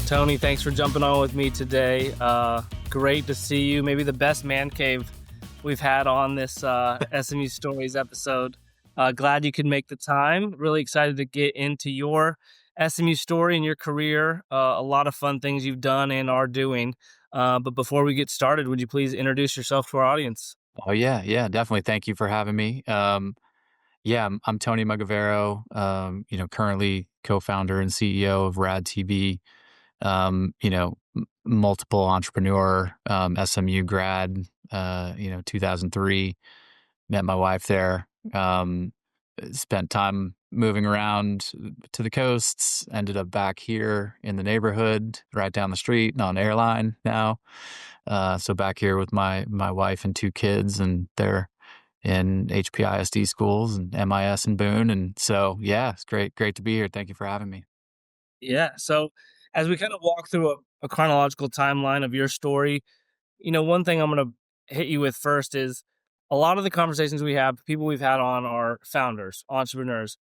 Tony, thanks for jumping on with me today. Great to see you. Maybe the best man cave we've had on this SMU Stories episode. Glad you could make the time. Really excited to get into your SMU story and your career. A lot of fun things you've done and are doing. But before we get started, would you please introduce yourself to our audience? Oh yeah, definitely. Thank you for having me. I'm Tony Mugavero. Currently co-founder and CEO of Rad TV. Multiple entrepreneur, SMU grad. 2003. Met my wife there. Spent time moving around to the coasts. Ended up back here in the neighborhood, right down the street on Airline now. So back here with my wife and two kids, and they're in HPISD schools and MIS in Boone. And so, yeah, it's great to be here. Thank you for having me. Yeah. So as we kind of walk through a chronological timeline of your story, one thing I'm going to hit you with first is a lot of the conversations we have, people we've had on are founders, entrepreneurs.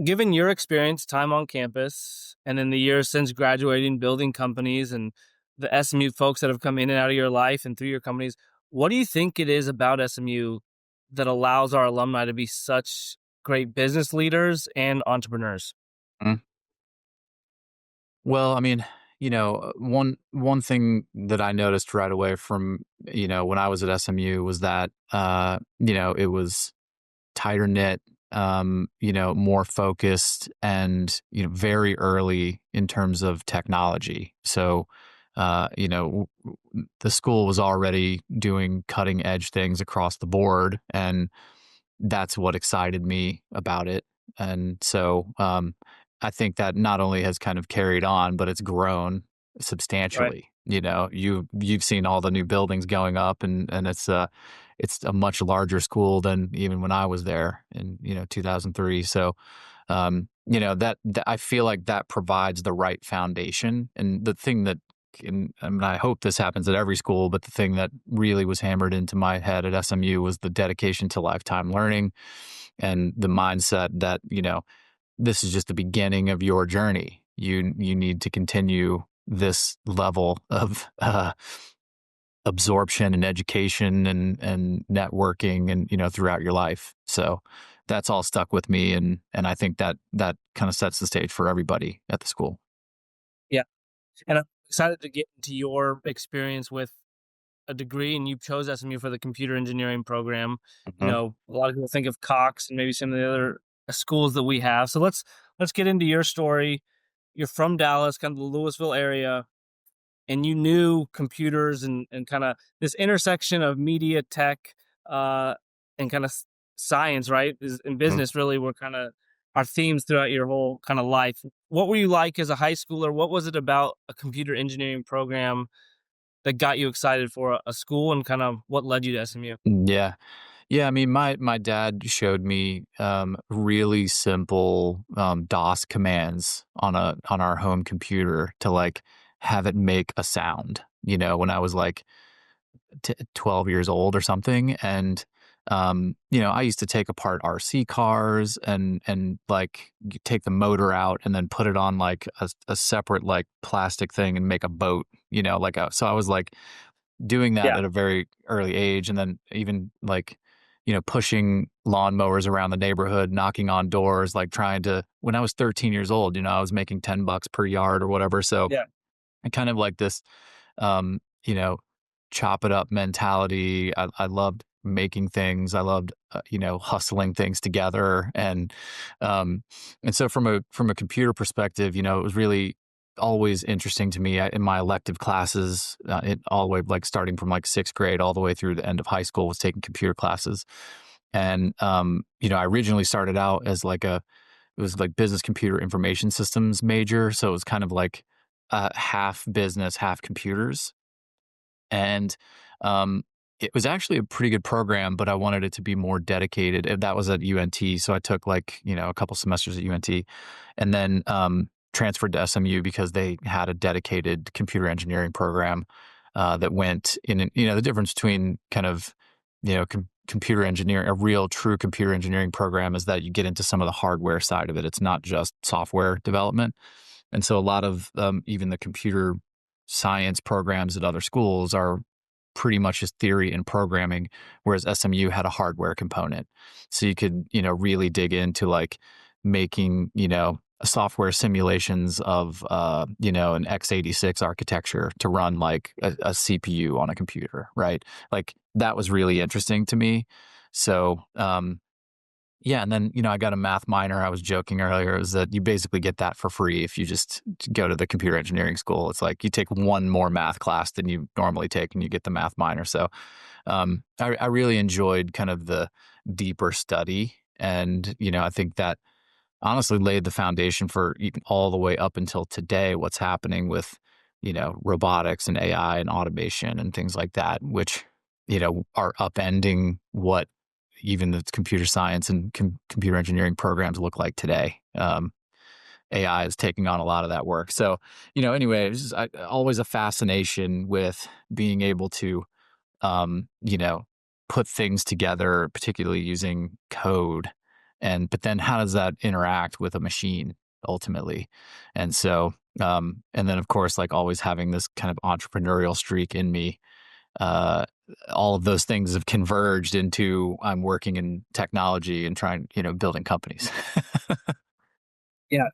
Given your experience, time on campus, and in the years since graduating, building companies, and the SMU folks that have come in and out of your life and through your companies, what do you think it is about SMU that allows our alumni to be such great business leaders and entrepreneurs? Mm. Well, I mean, one thing that I noticed right away from, when I was at SMU was that, it was tighter knit, more focused and, very early in terms of technology. So, the school was already doing cutting edge things across the board. And that's what excited me about it. And so, I think that not only has kind of carried on, but it's grown Right. substantially. You've seen all the new buildings going up, and it's a much larger school than even when I was there in 2003. So I feel like that provides the right foundation. And the thing that I hope this happens at every school, but the thing that really was hammered into my head at SMU was the dedication to lifetime learning and the mindset that this is just the beginning of your journey. You need to continue this level of absorption and education and networking and throughout your life. So that's all stuck with me, and I think that kind of sets the stage for everybody at the school. Yeah. And I'm excited to get into your experience with a degree, and you chose SMU for the computer engineering program. Mhm. A lot of people think of Cox and maybe some of the other schools that we have. So let's get into your story. You're from Dallas, kind of the Louisville area, and you knew computers and kind of this intersection of media, tech, and kind of science, right? In Mhm. business, really, were kind of our themes throughout your whole kind of life. What were you like as a high schooler? What was it about a computer engineering program that got you excited for a school, and kind of what led you to SMU? Yeah. Yeah, I mean, my dad showed me really simple DOS commands on our home computer to like have it make a sound. When I was like 12 years old or something, and I used to take apart RC cars and like take the motor out and then put it on like a separate like plastic thing and make a boat. So I was like doing that Yeah. at a very early age, and then even like pushing lawnmowers around the neighborhood, knocking on doors, like trying to, when I was 13 years old, I was making $10 per yard or whatever. So Yeah. I kind of like this um you know chop it up mentality. I loved making things. I loved hustling things together. And so from a computer perspective, it was really always interesting to me. In my elective classes, all the way like starting from like sixth grade all the way through the end of high school, was taking computer classes. And I originally started out as like it was like business computer information systems major, so it was kind of like half business, half computers. And it was actually a pretty good program, but I wanted it to be more dedicated. And that was at UNT, so I took like a couple semesters at UNT, and then transferred to SMU because they had a dedicated computer engineering program that went in. The difference between kind of computer engineering, a real true computer engineering program, is that you get into some of the hardware side of it. It's not just software development. And so a lot of even the computer science programs at other schools are pretty much just theory and programming, whereas SMU had a hardware component. So you could, really dig into like making, software simulations of, an x86 architecture to run like a CPU on a computer, right? Like that was really interesting to me. So, yeah, and then, I got a math minor. I was joking earlier is that you basically get that for free if you just go to the computer engineering school. It's like you take one more math class than you normally take and you get the math minor. So I really enjoyed kind of the deeper study. And, I think that honestly laid the foundation for even all the way up until today, what's happening with, robotics and AI and automation and things like that, which, are upending what even the computer science and computer engineering programs look like today. AI is taking on a lot of that work. So, anyway, it's just, always a fascination with being able to, um, you know, put things together, particularly using code. But then how does that interact with a machine ultimately? And so, and then of course, like always having this kind of entrepreneurial streak in me, uh, all of those things have converged into I'm working in technology and trying, building companies. Yeah,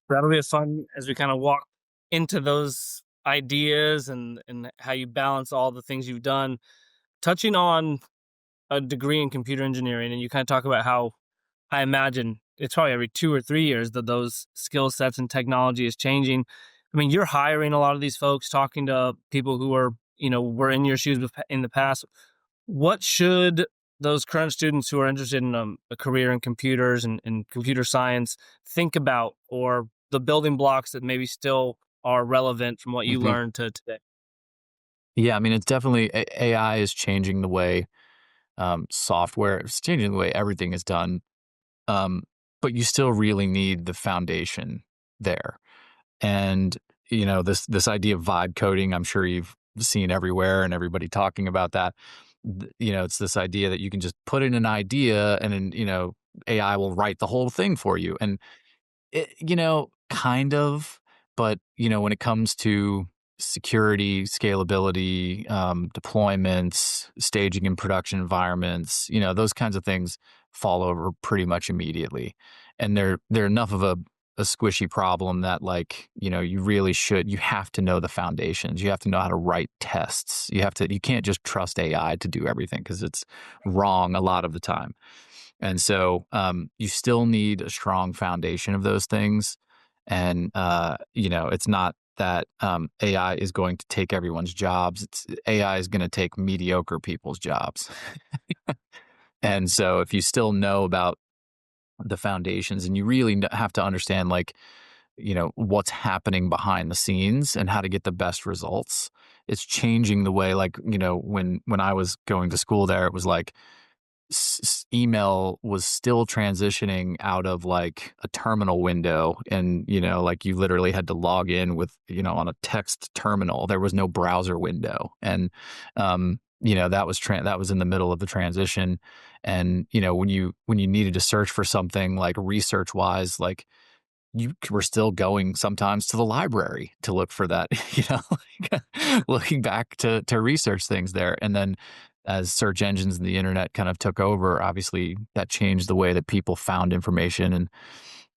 that'll be a fun as we kind of walk into those ideas and how you balance all the things you've done. Touching on a degree in computer engineering, and you kind of talk about how I imagine it's probably every 2 or 3 years that those skill sets and technology is changing. I mean, you're hiring a lot of these folks, talking to people who are, were in your shoes in the past. What should those current students who are interested in a career in computers and computer science think about, or the building blocks that maybe still are relevant from what you Mhm. learned to today? Yeah, I mean, it's definitely AI is changing the way software, it's changing the way everything is done. Um, but you still really need the foundation there. And this idea of vibe coding, I'm sure you've seen everywhere and everybody talking about that. It's this idea that you can just put in an idea and then AI will write the whole thing for you. And kind of, but when it comes to security, scalability, deployments, staging in production environments, those kinds of things fall over pretty much immediately. And they're enough of a squishy problem that like, you have to know the foundations. You have to know how to write tests. You can't just trust AI to do everything because it's wrong a lot of the time. And so you still need a strong foundation of those things. And, it's not that AI is going to take everyone's jobs. AI is going to take mediocre people's jobs. And so if you still know about the foundations and you really have to understand, like, what's happening behind the scenes and how to get the best results, it's changing the way, like, when I was going to school there, it was like, email was still transitioning out of like a terminal window and like you literally had to log in with on a text terminal. There was no browser window. And that was in the middle of the transition. And when you needed to search for something like research wise, like you were still going sometimes to the library to look for that, looking back to research things there. And then as search engines and the internet kind of took over, obviously that changed the way that people found information.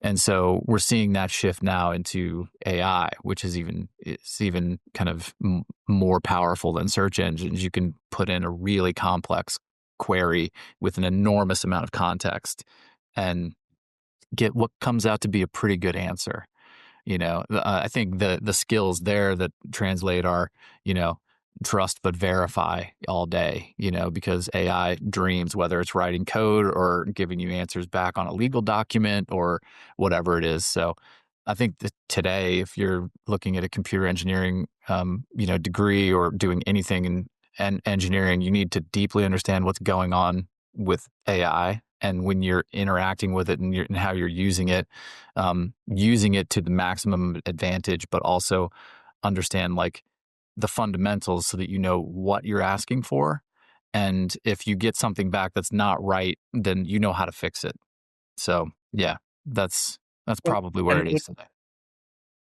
And so we're seeing that shift now into AI, which is even kind of more powerful than search engines. You can put in a really complex query with an enormous amount of context and get what comes out to be a pretty good answer. I think the skills there that translate are, you know, trust but verify all day, because AI dreams, whether it's writing code or giving you answers back on a legal document or whatever it is. So I think that today, if you're looking at a computer engineering, degree or doing anything in engineering, you need to deeply understand what's going on with AI. And when you're interacting with it and how you're using it to the maximum advantage, but also understand like the fundamentals so that you know what you're asking for. And if you get something back that's not right, then you know how to fix it. So yeah, that's Well, probably where And it is today.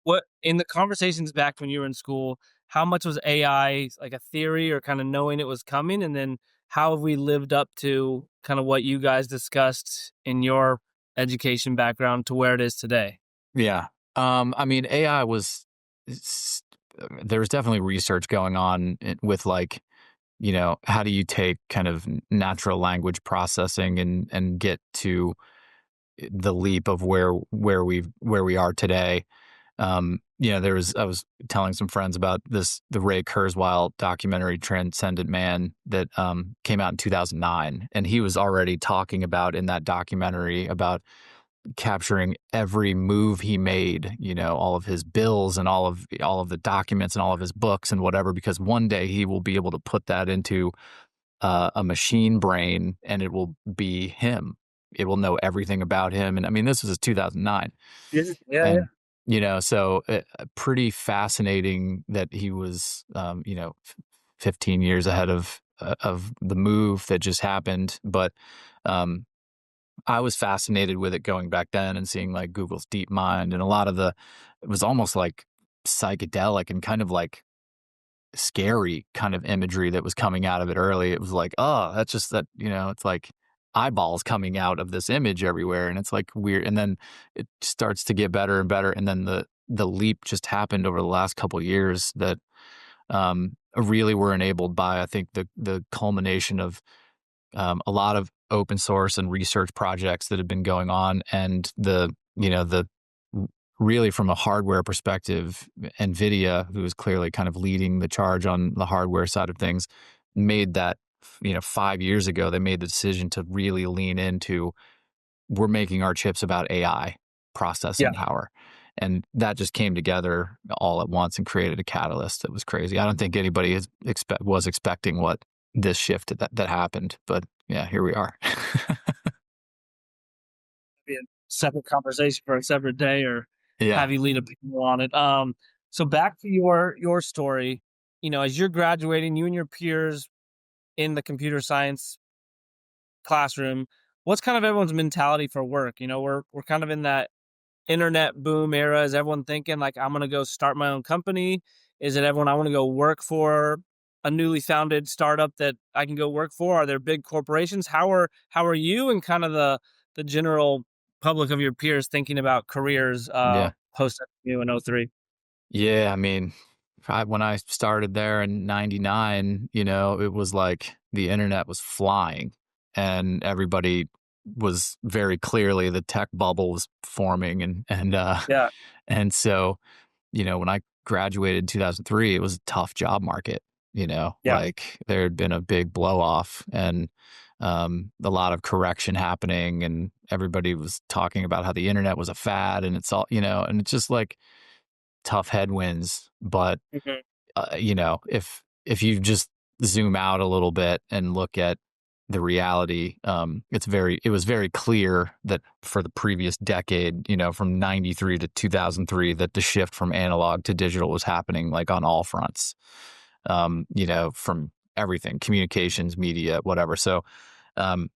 What in the conversations back when you were in school, how much was AI like a theory or kind of knowing it was coming? And then how have we lived up to kind of what you guys discussed in your education background to where it is today? Yeah. I mean, AI was, s- there was definitely research going on with like, how do you take kind of natural language processing and get to the leap of where we are today. I was telling some friends about the Ray Kurzweil documentary Transcendent Man that came out in 2009, and he was already talking about in that documentary about capturing every move he made, all of his bills and all of the documents and all of his books and whatever, because one day he will be able to put that into a machine brain, and it will be him. It will know everything about him. And I mean, this was 2009. Yeah, yeah, And, so pretty fascinating that he was, 15 years ahead of the move that just happened. But, um, I was fascinated with it going back then and seeing like Google's DeepMind and a lot of it was almost like psychedelic and kind of like scary kind of imagery that was coming out of it early. It was like, oh, that's just that, it's like eyeballs coming out of this image everywhere. And it's like weird. And then it starts to get better and better. And then the leap just happened over the last couple of years that really were enabled by, I think, the culmination of a lot of open source and research projects that have been going on, and the really from a hardware perspective, NVIDIA, who is clearly kind of leading the charge on the hardware side of things, made that 5 years ago. They made the decision to really lean into, we're making our chips about AI yeah. processing power. And that just came together all at once and created a catalyst that was crazy. I don't think anybody was expecting what this shift that happened, but yeah, here we are. Be a separate conversation for a separate day, or Yeah, have you lead a panel on it. So back to your story. As you're graduating, you and your peers in the computer science classroom, what's kind of everyone's mentality for work? We're kind of in that internet boom era. Is everyone thinking like I'm gonna go start my own company? Is it everyone I want to go work for a newly founded startup that I can go work for? Are there big corporations? How are you and kind of the general public of your peers thinking about careers yeah. post you in '03? Yeah, I mean, when I started there in '99, it was like the internet was flying and everybody was very clearly, the tech bubble was forming, Yeah, and so, when I graduated in 2003, it was a tough job market, yeah. like there had been a big blow off and a lot of correction happening, and everybody was talking about how the internet was a fad, and it's all, and it's just like tough headwinds. But Mhm. if you just zoom out a little bit and look at the reality, it was very clear that for the previous decade, from 93 to 2003, that the shift from analog to digital was happening like on all fronts, from everything, communications, media, whatever. So, um,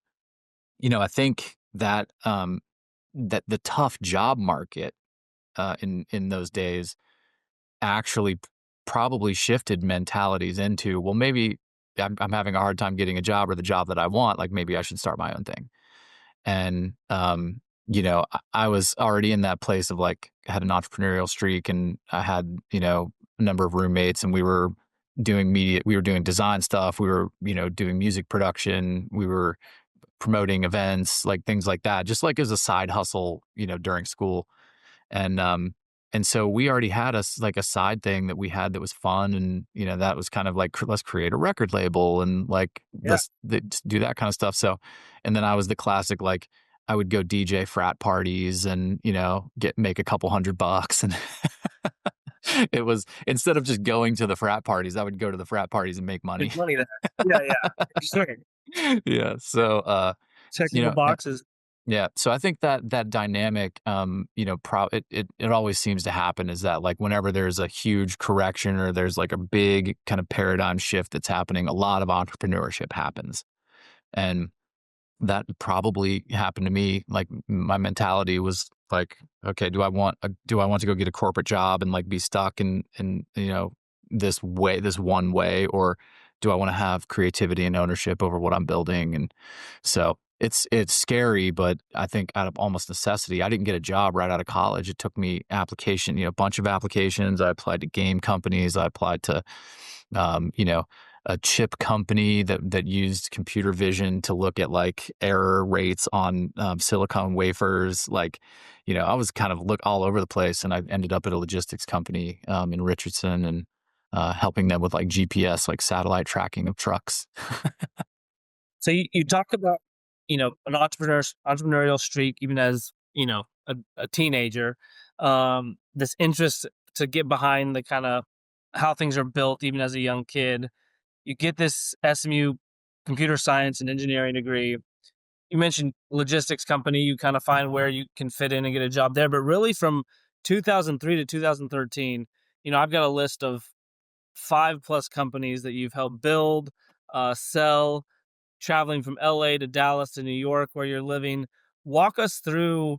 I think that the tough job market in those days actually probably shifted mentalities into, well, maybe I'm having a hard time getting a job or the job that I want. Like maybe I should start my own thing. And, I was already in that place of like, I had an entrepreneurial streak, and I had, a number of roommates, and we were doing media, we were doing design stuff. We were, doing music production. We were promoting events, like things like that, just like as a side hustle, during school. And so we already had like a side thing that we had that was fun, and that was kind of like, let's create a record label and like Yeah. let's do that kind of stuff. So, and then I was the classic, like I would go DJ frat parties and make a couple $100, and it was, instead of just going to the frat parties, I would go to the frat parties and make money. There's money there. Yeah, yeah. Sure. Yeah. So you Checking the know boxes. yeah, so I think that dynamic, it always seems to happen, is that like whenever there's a huge correction or there's like a big kind of paradigm shift that's happening, a lot of entrepreneurship happens, and that probably happened to me. Like my mentality was Like, okay, do I want to go get a corporate job and like be stuck in this one way, or do I want to have creativity and ownership over what I'm building? And so it's scary, but I think out of almost necessity. I didn't get a job right out of college. It took me a bunch of applications. I applied to game companies. I applied to um, you know, a chip company that used computer vision to look at like error rates on silicon wafers. Like, I was kind of look all over the place, and I ended up at a logistics company in Richardson, and helping them with like GPS, like satellite tracking of trucks. So you talk about, an entrepreneurial streak, even as, a teenager, this interest to get behind the kind of how things are built, even as a young kid. You get this SMU computer science and engineering degree. You mentioned logistics company. You kind of find where you can fit in and get a job there. But really, from 2003 to 2013, I've got a list of 5+ companies that you've helped build, sell, traveling from LA to Dallas to New York where you're living. Walk us through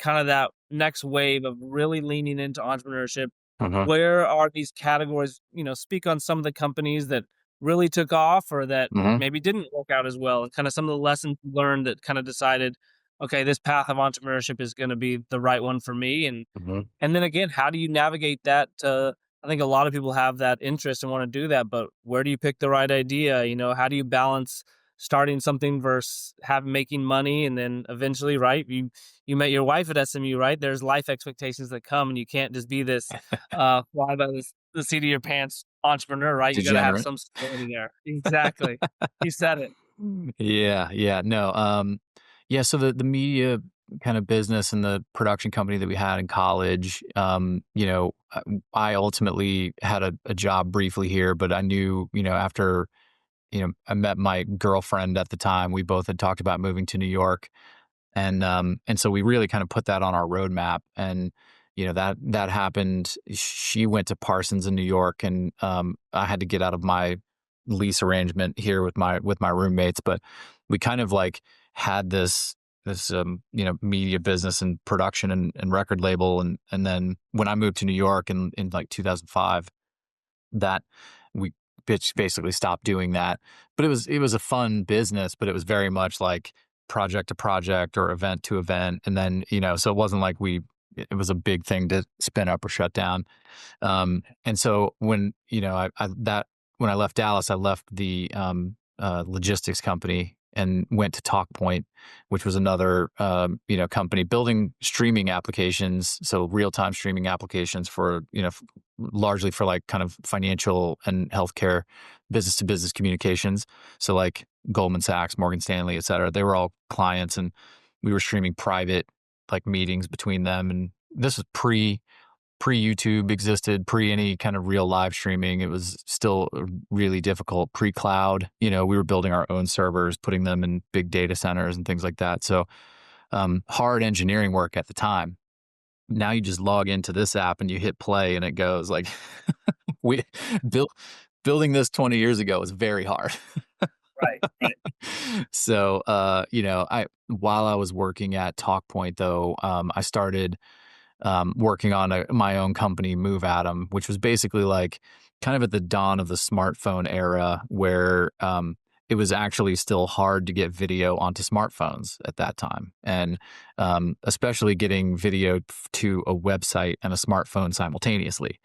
kind of that next wave of really leaning into entrepreneurship. Hmm. Where are these categories? Speak on some of the companies that really took off or that Hmm. maybe didn't work out as well, and kind of some of the lessons learned that kind of decided, okay, this path of entrepreneurship is going to be the right one for me. And Hmm. and then again, how do you navigate that? I think a lot of people have that interest and want to do that, but where do you pick the right idea? How do you balance starting something versus making money, and then eventually, right? You met your wife at SMU, right? There's life expectations that come, and you can't just be this fly by the seat of your pants entrepreneur, right? You got to have Degenerate. some stability there. Exactly, you said it. Yeah, yeah, no, yeah. So the media kind of business and the production company that we had in college, I ultimately had a job briefly here, but I knew, after I met my girlfriend at the time, we both had talked about moving to New York, and so we really kind of put that on our roadmap. And that happened. She went to Parsons in New York, and I had to get out of my lease arrangement here with my roommates. But we kind of like had this media business and production and record label. And then when I moved to New York in like 2005, that we basically stopped doing that. But it was a fun business, but it was very much like project to project or event to event. And then, so it wasn't like it was a big thing to spin up or shut down. And so when, when I left Dallas, I left the logistics company and went to TalkPoint, which was another, company building streaming applications. So real time streaming applications for, largely for like kind of financial and healthcare business to business communications. So like Goldman Sachs, Morgan Stanley, et cetera, they were all clients, and we were streaming private like meetings between them. And this was pre YouTube existed, pre any kind of real live streaming. It was still really difficult, pre cloud. We were building our own servers, putting them in big data centers and things like that. So hard engineering work at the time. Now you just log into this app and you hit play and it goes like we built building this 20 years ago was very hard. Right, right. So I while I was working at TalkPoint though, I started working on my own company, Move Atom, which was basically like kind of at the dawn of the smartphone era, where it was actually still hard to get video onto smartphones at that time. And especially getting video to a website and a smartphone simultaneously.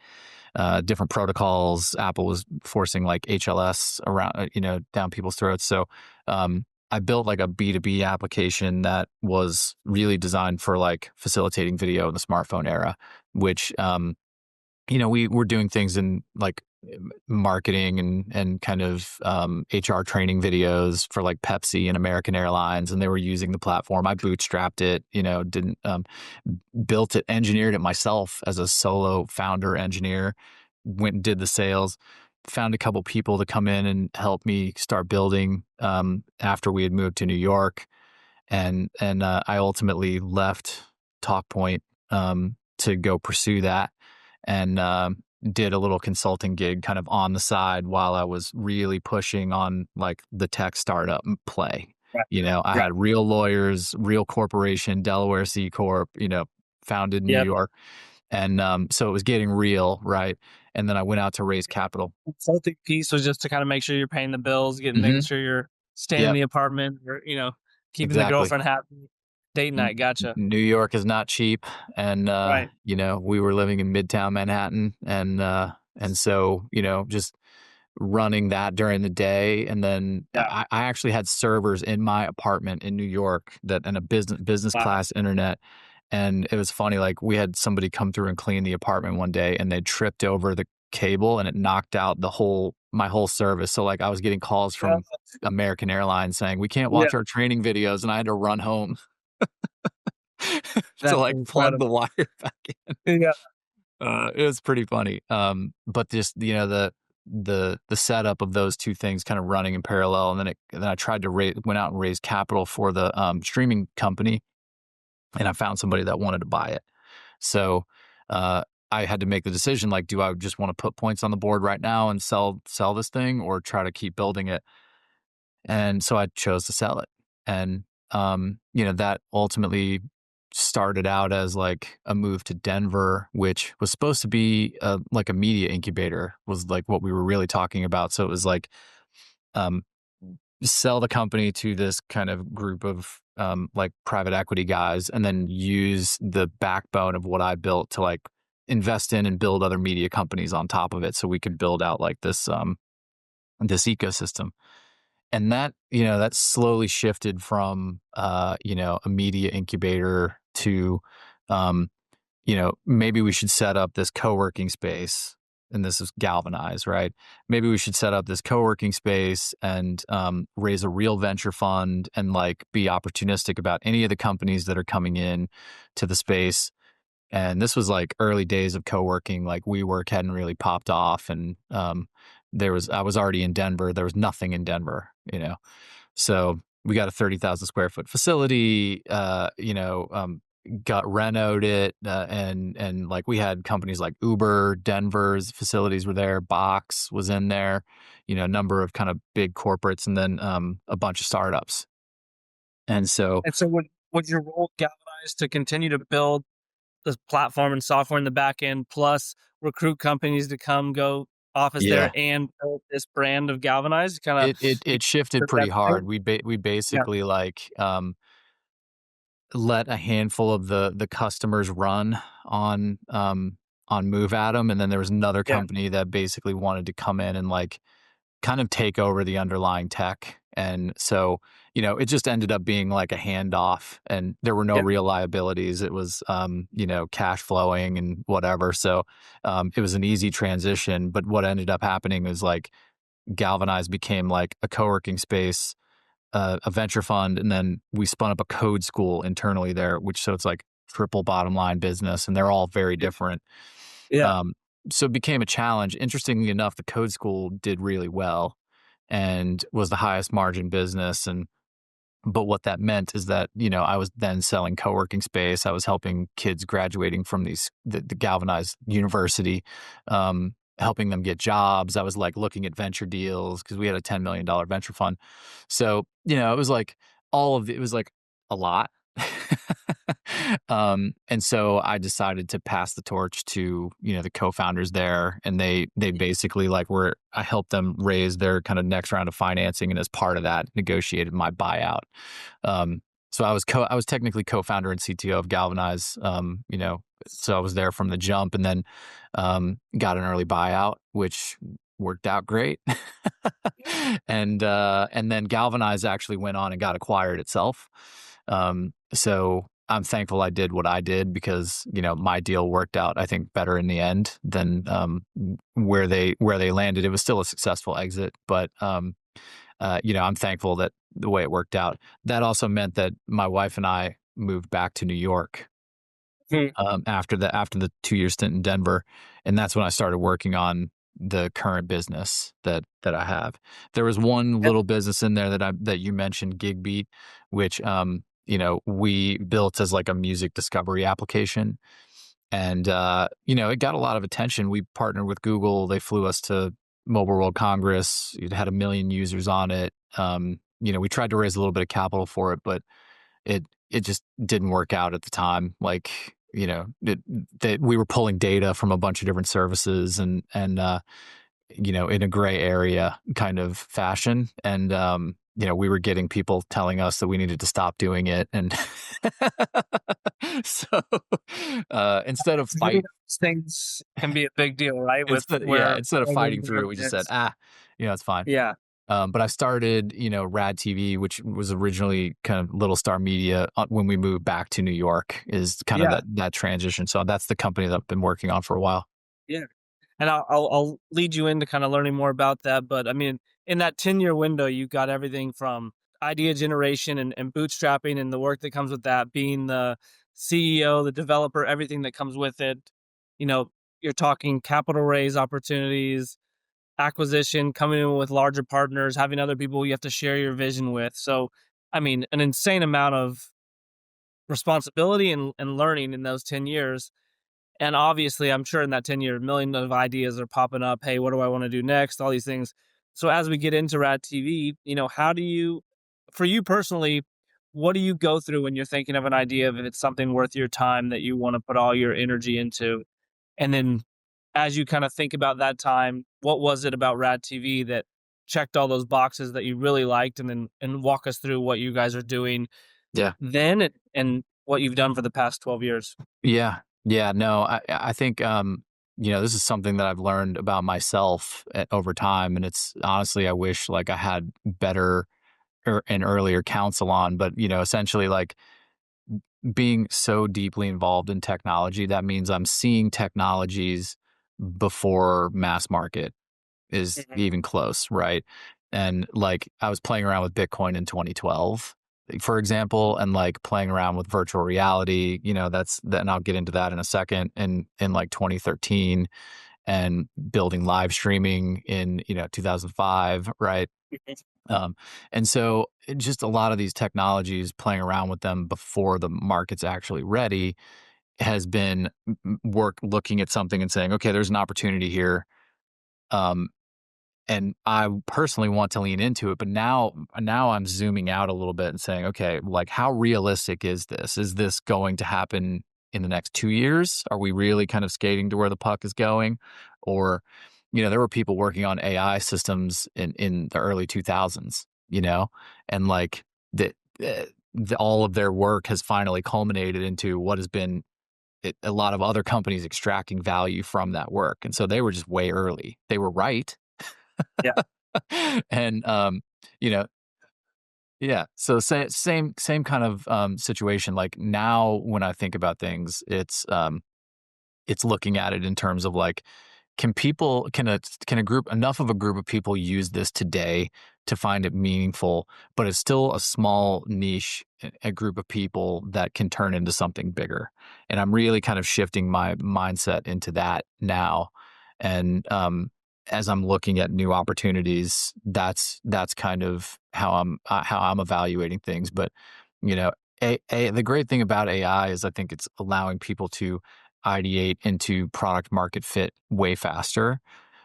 Different protocols. Apple was forcing like HLS around, down people's throats. So I built like a B2B application that was really designed for like facilitating video in the smartphone era, which, we were doing things in like marketing and kind of HR training videos for like Pepsi and American Airlines, and they were using the platform. I bootstrapped it, didn't built it, engineered it myself as a solo founder engineer, went and did the sales, found a couple people to come in and help me start building after we had moved to New York. And I ultimately left TalkPoint to go pursue that, and did a little consulting gig kind of on the side while I was really pushing on like the tech startup play. Right, I right. had real lawyers, real corporation, Delaware C Corp, founded in New Yep. York. And so it was getting real, right? And then I went out to raise capital. Consulting piece was just to kind of make sure you're paying the bills, getting making Hmm. sure you're staying in Yep, the apartment, or keeping the exactly. girlfriend happy. Date N- night, gotcha. New York is not cheap, and Right. we were living in Midtown Manhattan, and so just running that during the day, and then Yeah. I actually had servers in my apartment in New York that and a business Wow. class internet, and it was funny. Like we had somebody come through and clean the apartment one day, and they tripped over the cable, and it knocked out my whole service. So like I was getting calls Yeah. from American Airlines saying we can't Yeah. watch our training videos, and I had to run home to That's like plug the incredible. wire back in. Yeah. It was pretty funny. But just the setup of those two things kind of running in parallel, and then I tried to went out and raise capital for the streaming company, and I found somebody that wanted to buy it. So uh, I had to make the decision, like, do I just want to put points on the board right now and sell this thing, or try to keep building it? And so I chose to sell it. And, that ultimately started out as like a move to Denver, which was supposed to be like a media incubator, was like what we were really talking about. So it was like, um, sell the company to this kind of group of like private equity guys, and then use the backbone of what I built to like invest in and build other media companies on top of it, so we could build out like this ecosystem. And that slowly shifted from a media incubator to maybe we should set up this co-working space. And this is Galvanize, right? Maybe we should set up this co-working space and raise a real venture fund and like be opportunistic about any of the companies that are coming in to the space. And this was like early days of co-working. Like WeWork hadn't really popped off, and I was already in Denver. There was nothing in Denver. So we got a 30,000 square foot facility. Got renoed it, and like we had companies like Uber, Denver's facilities were there. Box was in there. A number of kind of big corporates, and then a bunch of startups. And so And so would your role galvanize to continue to build the platform and software in the back end, plus recruit companies to come go office there yeah, and build this brand of Galvanize? Kind of it shifted pretty hard. everything. We Yeah. basically like let a handful of the customers run on Move Atom, and then there was another Yeah. company that basically wanted to come in and like kind of take over the underlying tech. And so, it just ended up being like a handoff, and there were no Yeah. real liabilities. It was, cash flowing and whatever. So, it was an easy transition. But what ended up happening was like Galvanize became like a co-working space, a venture fund, and then we spun up a code school internally there, so it's like triple bottom line business, and they're all very different. Yeah. Um, so it became a challenge. Interestingly enough, the code school did really well and was the highest margin business. But what that meant is that, I was then selling co-working space. I was helping kids graduating from the Galvanize University, helping them get jobs. I was like looking at venture deals because we had a $10 million venture fund. So, it was like it was like a lot. And so I decided to pass the torch to, the co-founders there, and they basically like I helped them raise their kind of next round of financing, and as part of that negotiated my buyout. Um, so I was technically co-founder and CTO of Galvanize, so I was there from the jump, and then got an early buyout, which worked out great. And then Galvanize actually went on and got acquired itself. So I'm thankful I did what I did, because my deal worked out, I think, better in the end than where they landed. It was still a successful exit, but I'm thankful that the way it worked out. That also meant that my wife and I moved back to New York Hmm. after the 2-year stint in Denver, and that's when I started working on the current business that I have. There was one Yeah. little business in there that you mentioned, GigBeat, which we built as like a music discovery application, and it got a lot of attention. We partnered with Google. They flew us to Mobile World Congress. It had 1 million users on it. We tried to raise a little bit of capital for it, but it just didn't work out at the time. Like that we were pulling data from a bunch of different services and in a gray area kind of fashion. And, we were getting people telling us that we needed to stop doing it. And so, instead of Maybe fight, those things can be a big deal, right? With instead of where the fighting through it, we environment just said, is. it's fine. Yeah, But I started, Rad TV, which was originally kind of Little Star Media when we moved back to New York, is kind of yeah, that transition. So that's the company that I've been working on for a while. yeah. And I'll lead you into kind of learning more about that. But I mean, in that 10-year window, you got everything from idea generation and bootstrapping and the work that comes with that, being the CEO, the developer, everything that comes with it. You know, you're talking capital raise opportunities, acquisition, coming in with larger partners, having other people you have to share your vision with. So, I mean, an insane amount of responsibility and learning in those 10 years. And obviously, I'm sure in that 10-year, million of ideas are popping up. Hey, what do I want to do next? All these things. So as we get into Rad TV, how do you, for you personally, what do you go through when you're thinking of an idea, if it's something worth your time that you want to put all your energy into? And then as you kind of think about that time, what was it about Rad TV that checked all those boxes that you really liked? And then walk us through what you guys are doing Yeah. then and what you've done for the past 12 years. Yeah. Yeah. No, I think, this is something that I've learned about myself over time. And it's honestly, I wish like I had better and earlier counsel on, but, essentially like being so deeply involved in technology, that means I'm seeing technologies before mass market is Mhm. even close, right? And like I was playing around with Bitcoin in 2012, for example, and like playing around with virtual reality, that's that, and I'll get into that in a second. And in like 2013, and building live streaming in 2005, right? Um, and so just a lot of these technologies, playing around with them before the market's actually ready, has been work looking at something and saying, okay, there's an opportunity here. Um, and I personally want to lean into it, but now I'm zooming out a little bit and saying, okay, like how realistic is this? Is this going to happen in the next 2 years? Are we really kind of skating to where the puck is going? Or, there were people working on AI systems in the early 2000s, and like that, all of their work has finally culminated into what has been a lot of other companies extracting value from that work. And so they were just way early. They were right. Yeah. And, you know, yeah, so same kind of, situation. Like now when I think about things, it's looking at it in terms of like, can a group enough of a group of people use this today to find it meaningful, but it's still a small niche, a group of people that can turn into something bigger. And I'm really kind of shifting my mindset into that now. And as I'm looking at new opportunities, that's kind of how I'm evaluating things. But you know, the great thing about AI is I think it's allowing people to ideate into product market fit way faster.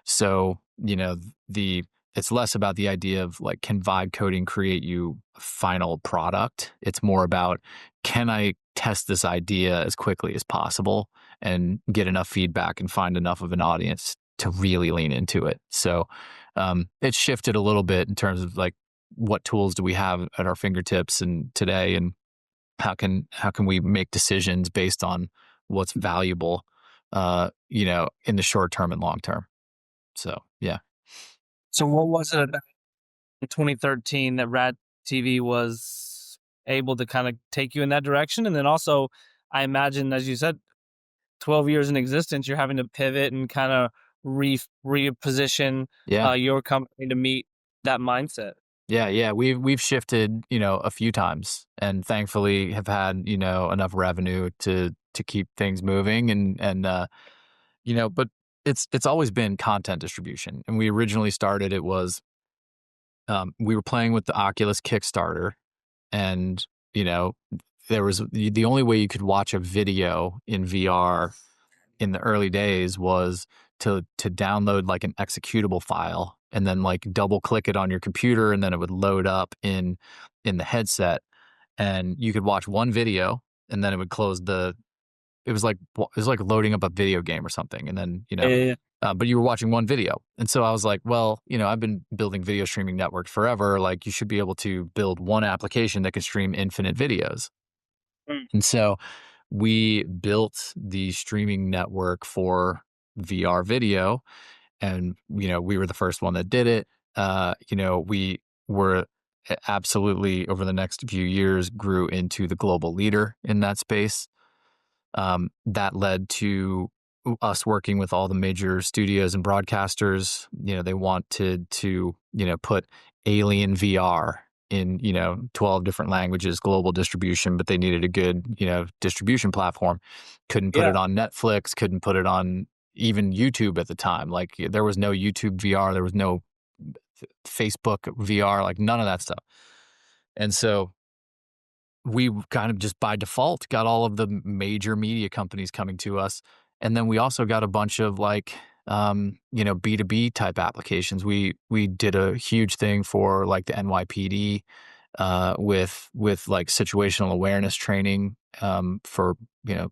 So, the it's less about the idea of like, can vibe coding create you a final product? It's more about, can I test this idea as quickly as possible and get enough feedback and find enough of an audience to really lean into it? So, it's shifted a little bit in terms of like, what tools do we have at our fingertips and today, and how can we make decisions based on what's valuable, in the short term and long term. So yeah. So what was it about in 2013 that Rad TV was able to kind of take you in that direction? And then also, I imagine, as you said, 12 years in existence, you're having to pivot and kind of reposition Yeah. your company to meet that mindset. Yeah. We've shifted, a few times, and thankfully have had, enough revenue to keep things moving, but it's always been content distribution. And we originally started, it was, we were playing with the Oculus Kickstarter, and, you know, there was the only way you could watch a video in VR in the early days was to download like an executable file and then like double click it on your computer, and then it would load up in the headset, and you could watch one video, and then it would close it was like loading up a video game or something, and then Yeah, yeah, yeah. but you were watching one video, and so I was like, well, I've been building video streaming networks forever. Like, you should be able to build one application that can stream infinite videos, Mm, and so we built the streaming network for VR video, and we were the first one that did it. We were absolutely, over the next few years, grew into the global leader in that space. That led to us working with all the major studios and broadcasters. They wanted to put Alien VR in 12 different languages, global distribution, but they needed a good distribution platform. Couldn't put yeah. it on Netflix, couldn't put it on even YouTube at the time. Like, there was no YouTube VR, there was no Facebook VR, like none of that stuff. And so we kind of just by default got all of the major media companies coming to us. And then we also got a bunch of like, B2B type applications. We did a huge thing for like the NYPD, with like situational awareness training, for,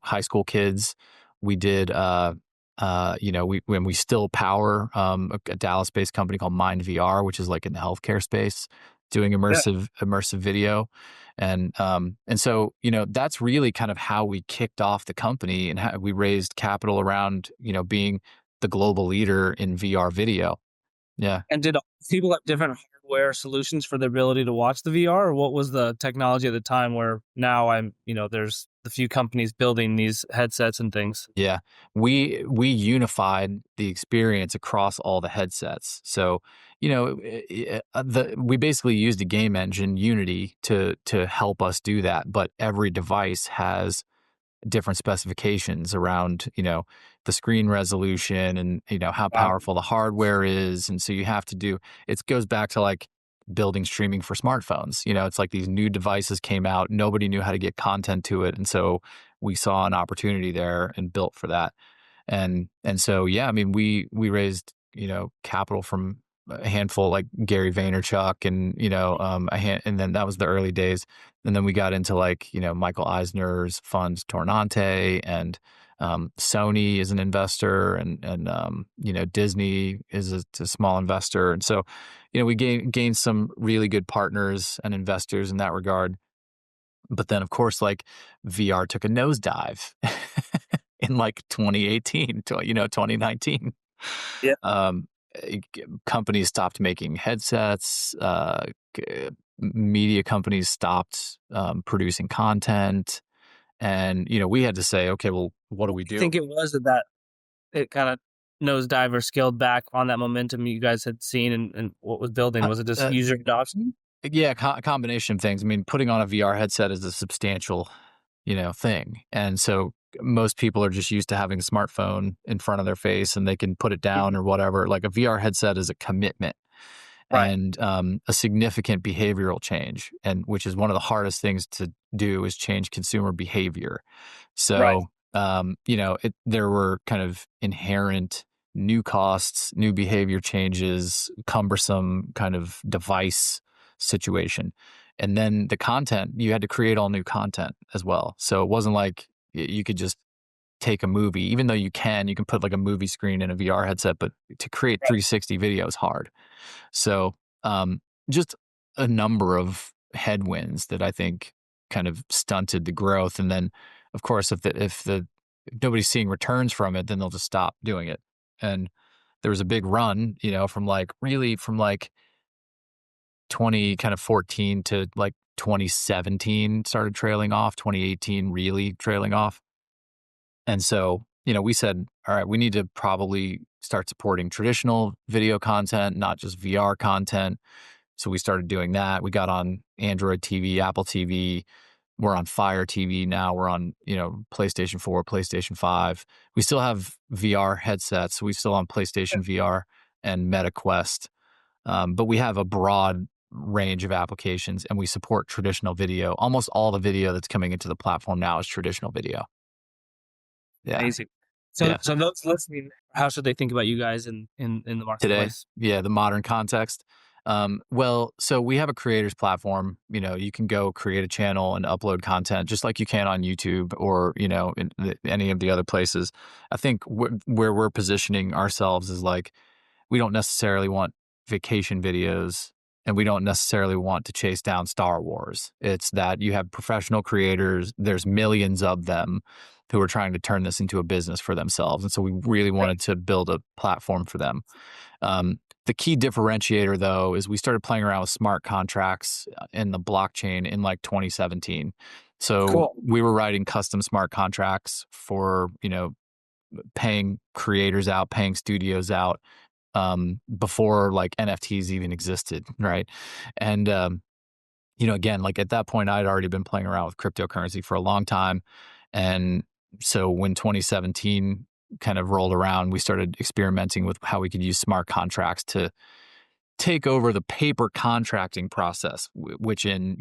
high school kids. We did, when we still power, a Dallas-based company called Mind VR, which is like in the healthcare space, doing Yeah. immersive video. And so, that's really kind of how we kicked off the company, and how we raised capital around, being the global leader in VR video. Yeah. And did all people have different hardware solutions for their ability to watch the VR, or what was the technology at the time where now there's the few companies building these headsets and things? Yeah. We unified the experience across all the headsets. So, we basically used a game engine, Unity, to help us do that, but every device has different specifications around, the screen resolution, and, how Wow. powerful the hardware is. And so you have to do, it goes back to like building streaming for smartphones. It's like these new devices came out, nobody knew how to get content to it. And so we saw an opportunity there and built for that. And so, yeah, I mean, we raised, capital from a handful, like Gary Vaynerchuk, and, and then that was the early days. And then we got into like, Michael Eisner's fund Tornante, and Sony is an investor, and Disney is a small investor. And so, we gained some really good partners and investors in that regard. But then, of course, like, VR took a nosedive in like 2018 to 2019. Yeah. Um, Companies stopped making headsets. Media companies stopped producing content, and we had to say, okay, well, what do What we do you do? think it was that it kinda nosedive or scaled back on that momentum you guys had seen and what was building? Uh, Was it just uh, user adoption? yeah, combination of things. I mean, putting on a VR headset is a substantial, thing, and so most people are just used to having a smartphone in front of their face, and they can put it down Mhm. or whatever. Like, a VR headset is a commitment, Right, and a significant behavioral change, and which is one of the hardest things to do, is change consumer behavior. right, So, there were kind of inherent new costs, new behavior changes, cumbersome kind of device situation. And then the content, you had to create all new content as well. So it wasn't like you could just take a movie, even though you can put like a movie screen in a VR headset, but to create right. 360 video is hard. So, just a number of headwinds that I think kind of stunted the growth. And then, of course, if nobody's seeing returns from it, then they'll just stop doing it. And there was a big run, from like 2014 to like 2017 started trailing off, 2018 really trailing off. And so, we said, all right, we need to probably start supporting traditional video content, not just VR content. So we started doing that. We got on Android TV, Apple TV. We're on Fire TV now. We're on, PlayStation 4, PlayStation 5. We still have VR headsets. So we still on PlayStation VR and Meta Quest. But we have a broad range of applications, and we support traditional video. Almost all the video that's coming into the platform now is traditional video. Yeah. Amazing. So Yeah. so those listening, how should they think about you guys in the Today. marketplace? Yeah. The modern context. Well, so we have a creators platform. You can go create a channel and upload content just like you can on YouTube or, in any of the other places. I think where we're positioning ourselves is like, we don't necessarily want vacation videos and we don't necessarily want to chase down Star Wars. It's that you have professional creators, there's millions of them who are trying to turn this into a business for themselves. And so we really wanted to build a platform for them. The key differentiator, though, is we started playing around with smart contracts in the blockchain in like 2017. So Cool. we were writing custom smart contracts for, paying creators out, paying studios out before like NFTs even existed, right? And again, like at that point, I'd already been playing around with cryptocurrency for a long time, and so when 2017 kind of rolled around, we started experimenting with how we could use smart contracts to take over the paper contracting process, which in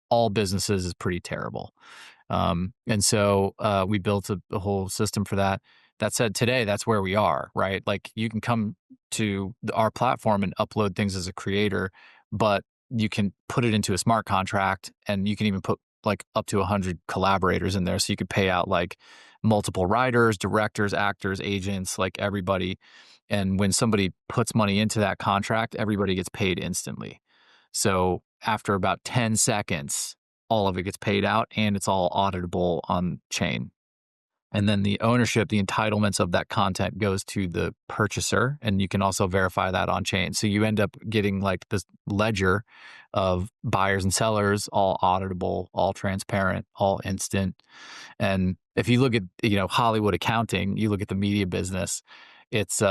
all businesses is pretty terrible. And so we built a whole system for that. That said, today that's where we are, right? Like you can come to our platform and upload things as a creator, but you can put it into a smart contract, and you can even put like up to 100 collaborators in there. So you could pay out like multiple writers, directors, actors, agents, like everybody. And when somebody puts money into that contract, everybody gets paid instantly. So after about 10 seconds, all of it gets paid out and it's all auditable on chain. And then the ownership, the entitlements of that content goes to the purchaser. And you can also verify that on chain. So you end up getting like this ledger of buyers and sellers, all auditable, all transparent, all instant. And if you look at, Hollywood accounting, you look at the media business, it's,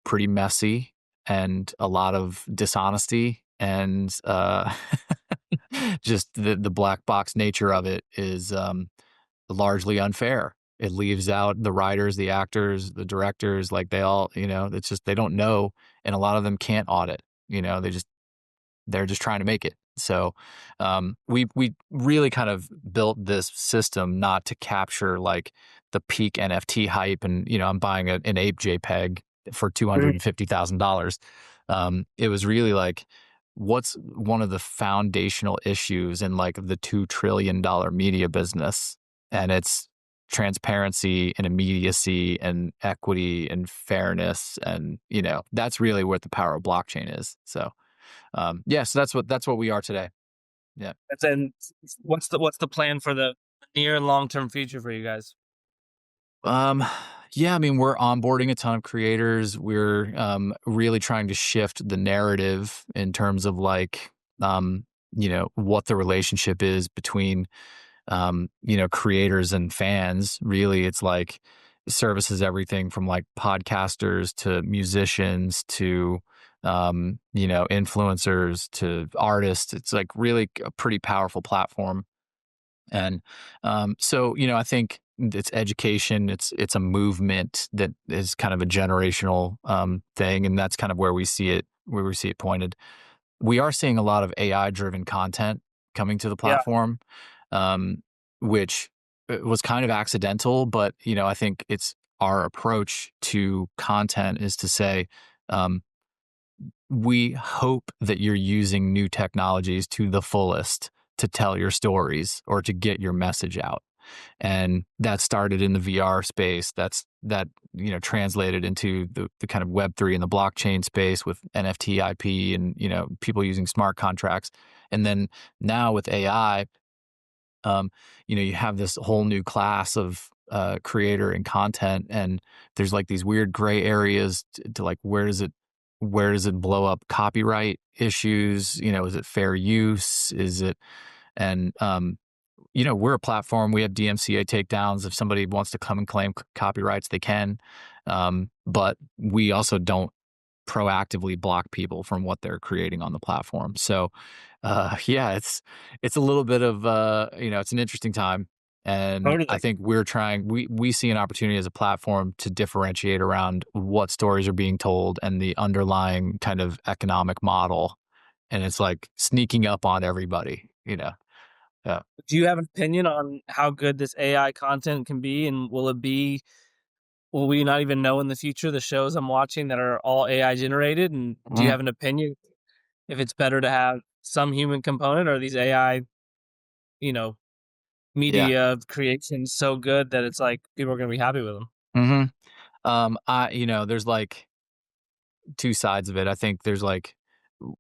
pretty messy and a lot of dishonesty and, just the black box nature of it is, largely unfair. It leaves out the writers, the actors, the directors, like they all, it's just they don't know, and a lot of them can't audit. They're just trying to make it. So we really kind of built this system not to capture like the peak NFT hype, and I'm buying an ape JPEG for $250,000. It was really like, what's one of the foundational issues in like the $2 trillion media business, and it's transparency and immediacy and equity and fairness, and that's really what the power of blockchain is. So yeah, so that's what we are today. Yeah. And what's the plan for the near and long term future for you guys? Um, yeah, I mean, we're onboarding a ton of creators. We're really trying to shift the narrative in terms of like, what the relationship is between, creators and fans. Really, it's like services everything from like podcasters to musicians to, influencers to artists. It's like really a pretty powerful platform. And so, I think it's education. It's a movement that is kind of a generational thing, and that's kind of where we see it pointed. We are seeing a lot of AI-driven content coming to the Yeah, platform, which was kind of accidental, but I think it's our approach to content is to say, um, we hope that you're using new technologies to the fullest to tell your stories or to get your message out. And that started in the VR space. That translated into the kind of Web3 and the blockchain space with NFT IP and people using smart contracts. And then now with AI, you have this whole new class of creator and content, and there's like these weird gray areas to like where does it blow up copyright issues? Is it fair use? Is it and we're a platform. We have DMCA takedowns. If somebody wants to come and claim copyrights, they can. But we also don't proactively block people from what they're creating on the platform. So, yeah, it's a little bit of it's an interesting time, and I totally. think we see an opportunity as a platform to differentiate around what stories are being told and the underlying kind of economic model, and it's like sneaking up on everybody. Yeah. Do you have an opinion on how good this AI content can be, and will we not even know in the future the shows I'm watching that are all AI generated? And do you Mm. have an opinion? if it's better to have some human component, or these AI, you know, Yeah. media creations so good that it's like people are gonna be happy with them. Hmm. There's like two sides of it. I think there's like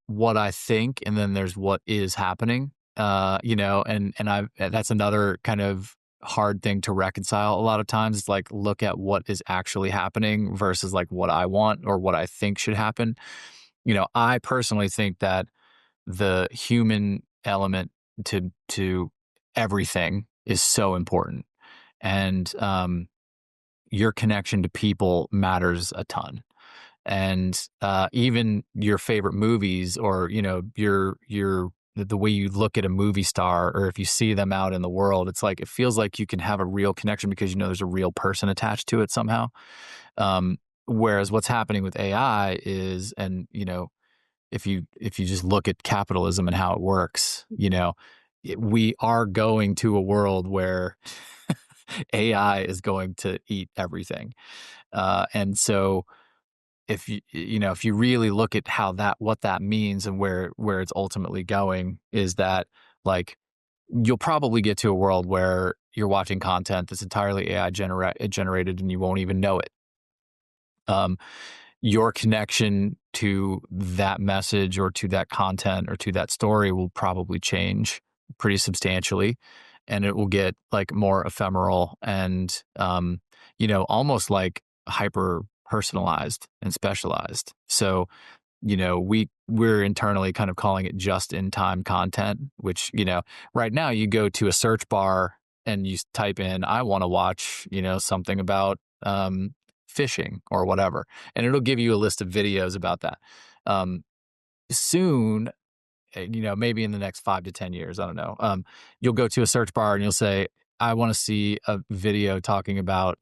what I think, and then there's what is happening. And that's another kind of hard thing to reconcile a lot of times. It's like look at what is actually happening versus like what I want or what I think should happen. I personally think that the human element to everything is so important, and your connection to people matters a ton. And even your favorite movies, or the way you look at a movie star, or if you see them out in the world, it's like it feels like you can have a real connection because there's a real person attached to it somehow. Whereas what's happening with AI is, and if you just look at capitalism and how it works, we are going to a world where AI is going to eat everything. And so if you really look at what that means and where it's ultimately going, is that like you'll probably get to a world where you're watching content that's entirely AI generated and you won't even know it. Um, your connection to that message or to that content or to that story will probably change pretty substantially, and it will get like more ephemeral and almost like hyper personalized and specialized. So we're internally kind of calling it just in time content, which right now you go to a search bar and you type in, I want to watch something about fishing or whatever, and it'll give you a list of videos about that. Soon, maybe in the next 5 to 10 years, I don't know. You'll go to a search bar and you'll say, I want to see a video talking about,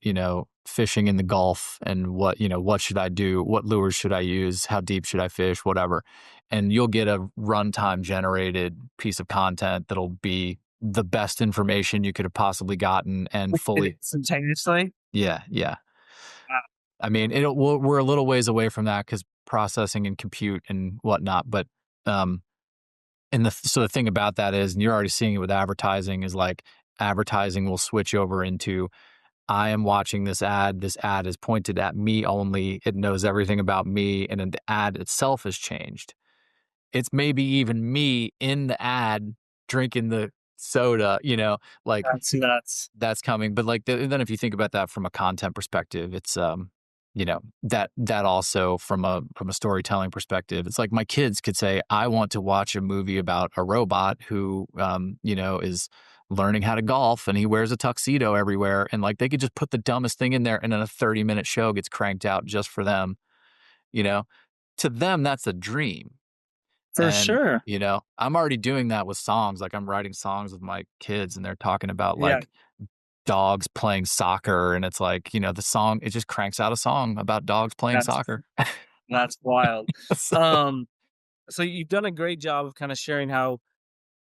fishing in the Gulf and what should I do? What lures should I use? How deep should I fish? Whatever. And you'll get a runtime generated piece of content that'll be the best information you could have possibly gotten and fully. Instantaneously. Yeah. Yeah. Uh, I mean, we're a little ways away from that because processing and compute and whatnot. But um, so the thing about that is, and you're already seeing it with advertising, is like advertising will switch over into, I am watching this ad. This ad is pointed at me only. It knows everything about me, and then the ad itself has changed. It's maybe even me in the ad drinking the soda. Like that's nuts. that's coming. But like then if you think about that from a content perspective, it's that also from a storytelling perspective, it's like my kids could say, I want to watch a movie about a robot who is learning how to golf and he wears a tuxedo everywhere, and like they could just put the dumbest thing in there and then a 30-minute show gets cranked out just for them. you know to them that's a dream. For And sure. I'm already doing that with songs. Like I'm writing songs with my kids and they're talking about Yeah, like dogs playing soccer, and it's like the song, it just cranks out a song about dogs playing that's soccer. that's wild. So, Um, so you've done a great job of kind of sharing how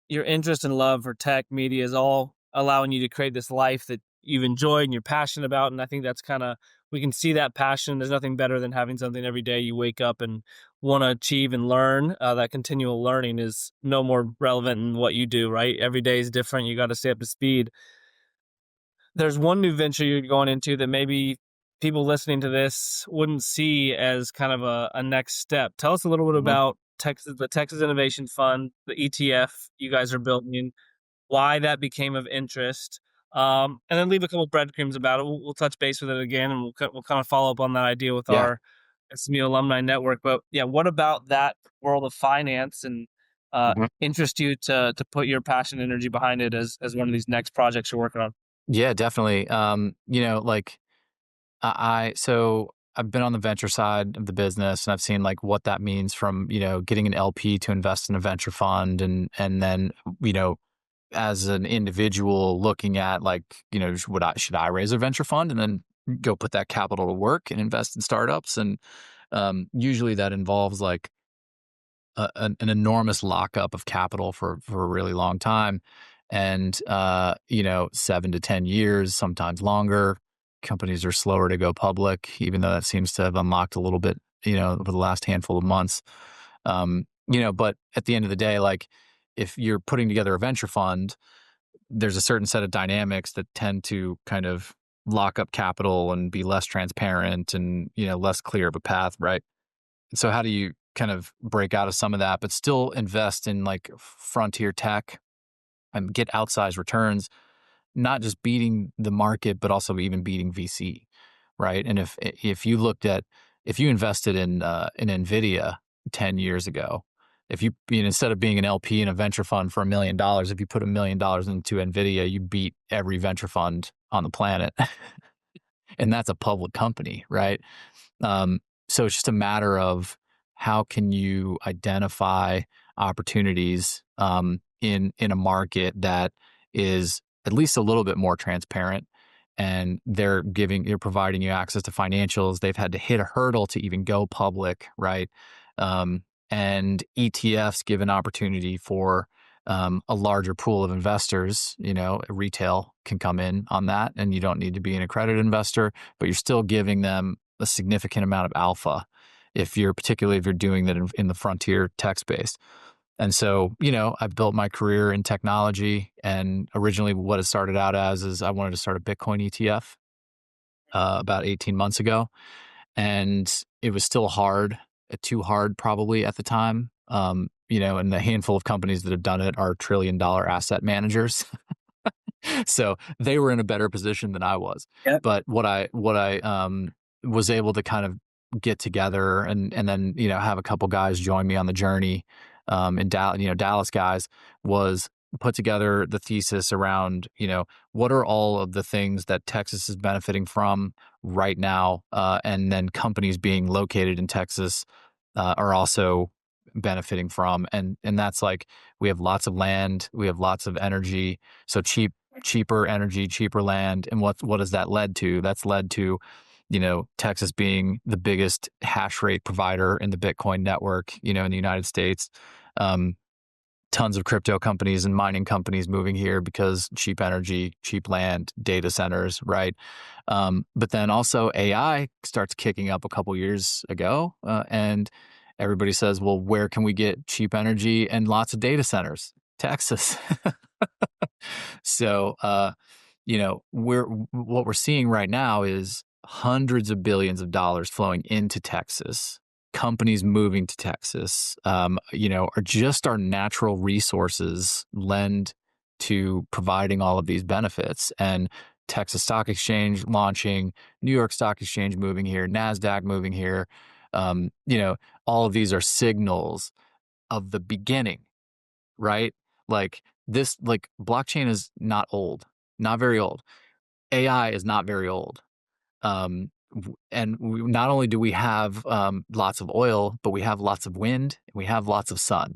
your interest and love for tech media is all allowing you to create this life that you've enjoyed and you're passionate about. And I think that's kind of, we can see that passion. There's nothing better than having something every day you wake up and want to achieve and learn. That continual learning is no more relevant in what you do, right? Every day is different. You got to stay up to speed. There's one new venture you're going into that maybe people listening to this wouldn't see as kind of a next step. Tell us a little bit mhm, about the Texas Innovation Fund, the ETF you guys are building, why that became of interest, and then leave a couple breadcrumbs about it. We'll touch base with it again, and we'll kind of follow up on that idea with yeah. our SMU alumni network. But yeah, what about that world of finance and Mhm. interest you to put your passion and energy behind it as one of these next projects you're working on? Yeah, definitely. Like so I've been on the venture side of the business and I've seen like what that means from, getting an LP to invest in a venture fund, and then, you know, as an individual looking at like, should I raise a venture fund and then go put that capital to work and invest in startups? And usually that involves like an enormous lockup of capital for a really long time, and 7 to 10 years, sometimes longer. Companies are slower to go public, even though that seems to have unlocked a little bit, over the last handful of months. But at the end of the day, like if you're putting together a venture fund, there's a certain set of dynamics that tend to kind of lock up capital and be less transparent and, less clear of a path, right? So how do you kind of break out of some of that, but still invest in like frontier tech and get outsized returns, not just beating the market, but also even beating VC, right? And if you invested in Nvidia 10 years ago, if instead of being an LP in a venture fund for $1 million, if you put $1 million into Nvidia, you beat every venture fund on the planet, and that's a public company, right? So it's just a matter of how can you identify opportunities in a market that is at least a little bit more transparent, and they're providing you access to financials. They've had to hit a hurdle to even go public, right? And ETFs give an opportunity for a larger pool of investors. Retail can come in on that, and you don't need to be an accredited investor, but you're still giving them a significant amount of alpha particularly if you're doing that in the frontier tech space. And so, I built my career in technology, and originally what it started out as is I wanted to start a Bitcoin ETF about 18 months ago. And it was still hard, too hard probably at the time. And the handful of companies that have done it are $1 trillion asset managers. So they were in a better position than I was. Yep. But what I was able to kind of get together and then have a couple guys join me on the journey in Dallas guys, was put together the thesis around what are all of the things that Texas is benefiting from right now, and then companies being located in Texas are also benefiting from, and that's like we have lots of land, we have lots of energy, so cheaper energy, cheaper land. And what has that led to? That's led to Texas being the biggest hash rate provider in the Bitcoin network, in the United States. Tons of crypto companies and mining companies moving here because cheap energy, cheap land, data centers, right? But then also AI starts kicking up a couple years ago, and everybody says, well, where can we get cheap energy and lots of data centers? Texas. So, what we're seeing right now is hundreds of billions of dollars flowing into Texas. Companies moving to Texas, are just our natural resources lend to providing all of these benefits. And Texas Stock Exchange launching, New York Stock Exchange moving here, NASDAQ moving here. All of these are signals of the beginning, right? Like blockchain is not old, not very old. AI is not very old. Not only do we have lots of oil, but we have lots of wind and we have lots of sun.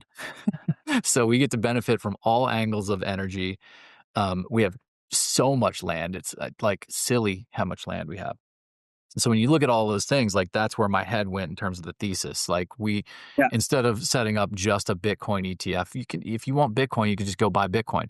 So we get to benefit from all angles of energy. We have so much land. It's like silly how much land we have. So when you look at all those things, like that's where my head went in terms of the thesis. Like Yeah. instead of setting up just a Bitcoin ETF, if you want Bitcoin, you can just go buy Bitcoin.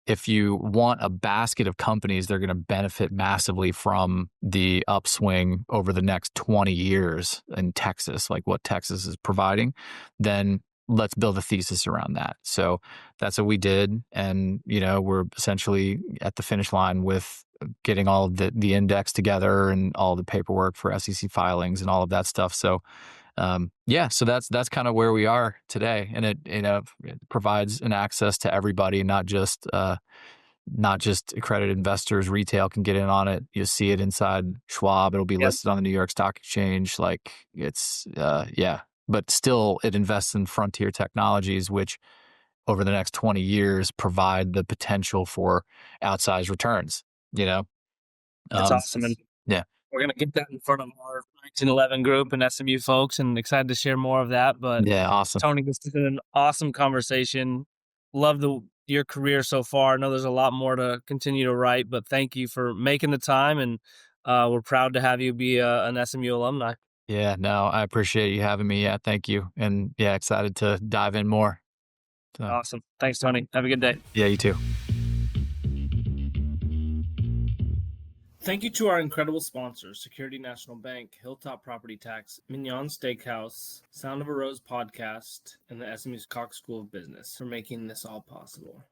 If you want a basket of companies that are going to benefit massively from the upswing over the next 20 years in Texas, like what Texas is providing, then let's build a thesis around that. So that's what we did. And, we're essentially at the finish line with getting all of the index together and all the paperwork for SEC filings and all of that stuff. So so that's kind of where we are today, and it provides an access to everybody, not just accredited investors. Retail can get in on it. You see it inside Schwab. It'll be Yep. listed on the New York Stock Exchange. Like it's but still it invests in frontier technologies, which over the next 20 years provide the potential for outsized returns. That's awesome. And Yeah. we're going to get that in front of our 1911 group and SMU folks, and excited to share more of that. But Yeah. Awesome. Tony, this has been an awesome conversation. Love your career so far. I know there's a lot more to continue to write, but thank you for making the time. And we're proud to have you be an SMU alumni. Yeah, no, I appreciate you having me. Yeah, thank you. And yeah, excited to dive in more. So, Awesome. Thanks, Tony. Have a good day. yeah, you too. Thank you to our incredible sponsors, Security National Bank, Hilltop Property Tax, Mignon Steakhouse, Sound of a Rose podcast, and the SMU's Cox School of Business for making this all possible.